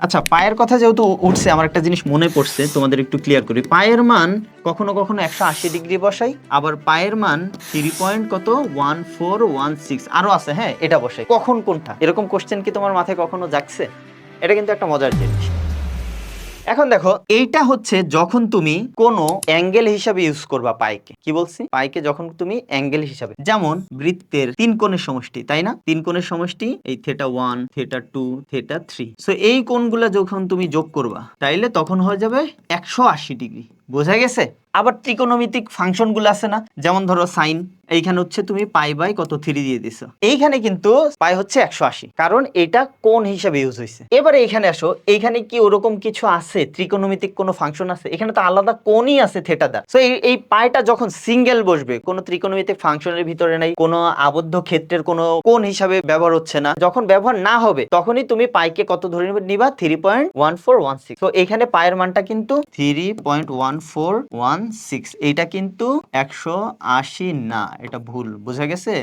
আচ্ছা, পায়ের কথা যেহেতু উঠছে, আমার একটা জিনিস মনে পড়ছে, তোমাদের একটু ক্লিয়ার করি। পায়ের মান কখনো কখনো 180 ডিগ্রি বসাই, আবার পায়ের মান 3 পয়েন্ট কত 1416 আরো আছে, হ্যাঁ, এটা বসাই। কখন কোনটা, এরকম কোশ্চেন কি তোমার মাথায় কখনো জাগছে? এটা কিন্তু একটা মজার জিনিস। এখন দেখো, এইটা হচ্ছে যখন তুমি কোনো অ্যাঙ্গেল হিসাবে ইউজ করবা পাইকে। কি বলছি? পাইকে যখন তুমি অ্যাঙ্গেল হিসাবে, যেমন বৃত্তের তিন কোণের সমষ্টি, তাই না? তিন কোণের সমষ্টি এই θ1, θ2, θ3। সো এই কোণগুলা যখন তুমি যোগ করবা, তাইলে তখন হয়ে যাবে 180 ডিগ্রি। বোঝা গেছে? আবার ত্রিকোণমিতিক ফাংশন গুলো আছে না, যেমন ধরো সাইন, এইখানে হচ্ছে তুমি পাই বাই কত 3 দিয়ে দিছো, এইখানে কিন্তু পাই হচ্ছে 180, কারণ এটা কোণ হিসাবে ইউজ হয়েছে। এবারে এইখানে আসো, এইখানে কি ওরকম কিছু আছে? ত্রিকোণমিতিক কোনো ফাংশন আছে? এখানে তো আলাদা কোণই আছে থেটা দ্বারা। সো এই পাইটা যখন সিঙ্গেল বসবে, কোনো ত্রিকোণমিতিক ফাংশনের ভিতরে নাই, কোনো আবদ্ধ ক্ষেত্রের কোনো কোণ হিসাবে ব্যবহার হচ্ছে না, যখন ব্যবহার না হবে তখনই তুমি পাইকে কত ধরে নিবা? 3.1416। তো এখানে পায়ের মানটা কিন্তু 3.1416, এইটা কিন্তু 180 না, এটা ভুল। বোঝা গেছে?